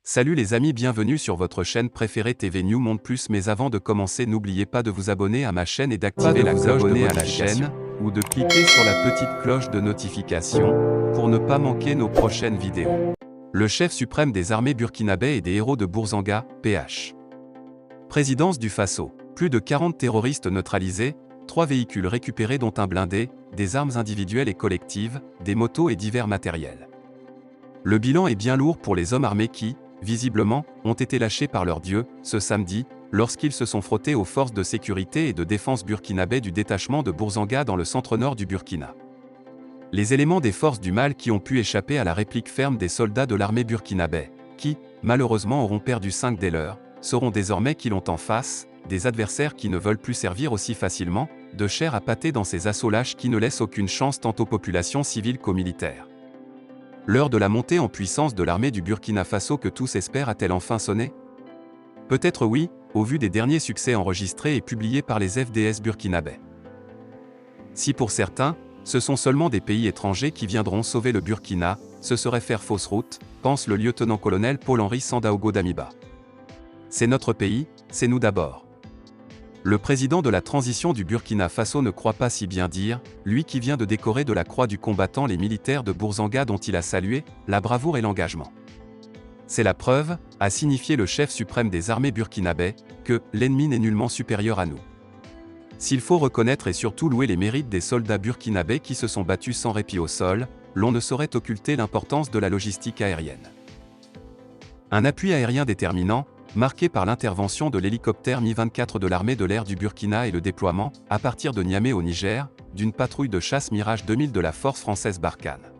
Salut les amis, bienvenue sur votre chaîne préférée TV New Monde Plus. Mais avant de commencer, n'oubliez pas de vous abonner à ma chaîne et d'activer la cloche de la chaîne ou de cliquer sur la petite cloche de notification pour ne pas manquer nos prochaines vidéos. Le chef suprême des armées burkinabè et des héros de Bourzanga, PH. Présidence du Faso. Plus de 40 terroristes neutralisés, 3 véhicules récupérés dont un blindé, des armes individuelles et collectives, des motos et divers matériels. Le bilan est bien lourd pour les hommes armés qui, visiblement, ont été lâchés par leur dieu, ce samedi, lorsqu'ils se sont frottés aux forces de sécurité et de défense burkinabè du détachement de Bourzanga dans le centre-nord du Burkina. Les éléments des forces du mal qui ont pu échapper à la réplique ferme des soldats de l'armée burkinabè, qui, malheureusement auront perdu 5 des leurs, seront désormais qu'ils ont en face, des adversaires qui ne veulent plus servir aussi facilement, de chair à pâté dans ces assauts lâches qui ne laissent aucune chance tant aux populations civiles qu'aux militaires. L'heure de la montée en puissance de l'armée du Burkina Faso que tous espèrent a-t-elle enfin sonné? Peut-être oui, au vu des derniers succès enregistrés et publiés par les FDS burkinabè. Si pour certains, ce sont seulement des pays étrangers qui viendront sauver le Burkina, ce serait faire fausse route, pense le lieutenant-colonel Paul-Henri Sandaogo Damiba. C'est notre pays, c'est nous d'abord. Le président de la transition du Burkina Faso ne croit pas si bien dire, lui qui vient de décorer de la croix du combattant les militaires de Bourzanga dont il a salué la bravoure et l'engagement. C'est la preuve, a signifié le chef suprême des armées burkinabè, que l'ennemi n'est nullement supérieur à nous. S'il faut reconnaître et surtout louer les mérites des soldats burkinabè qui se sont battus sans répit au sol, l'on ne saurait occulter l'importance de la logistique aérienne. Un appui aérien déterminant, marqué par l'intervention de l'hélicoptère Mi-24 de l'armée de l'air du Burkina et le déploiement, à partir de Niamey au Niger, d'une patrouille de chasse Mirage 2000 de la force française Barkhane.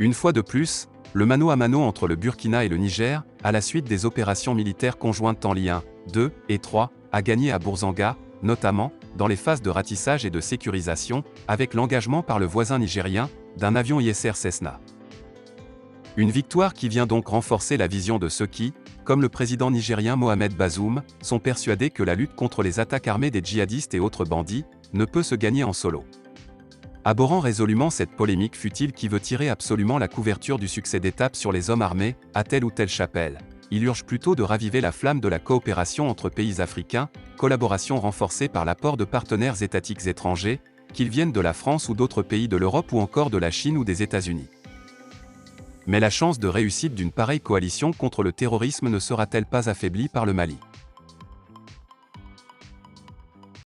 Une fois de plus, le mano à mano entre le Burkina et le Niger, à la suite des opérations militaires conjointes Tanli 1, 2 et 3, a gagné à Bourzanga, notamment, dans les phases de ratissage et de sécurisation, avec l'engagement par le voisin nigérien, d'un avion ISR Cessna. Une victoire qui vient donc renforcer la vision de ceux qui, comme le président nigérien Mohamed Bazoum, sont persuadés que la lutte contre les attaques armées des djihadistes et autres bandits ne peut se gagner en solo. Abhorrant résolument cette polémique futile qui veut tirer absolument la couverture du succès d'étape sur les hommes armés, à telle ou telle chapelle, il urge plutôt de raviver la flamme de la coopération entre pays africains, collaboration renforcée par l'apport de partenaires étatiques étrangers, qu'ils viennent de la France ou d'autres pays de l'Europe ou encore de la Chine ou des États-Unis. Mais la chance de réussite d'une pareille coalition contre le terrorisme ne sera-t-elle pas affaiblie par le Mali?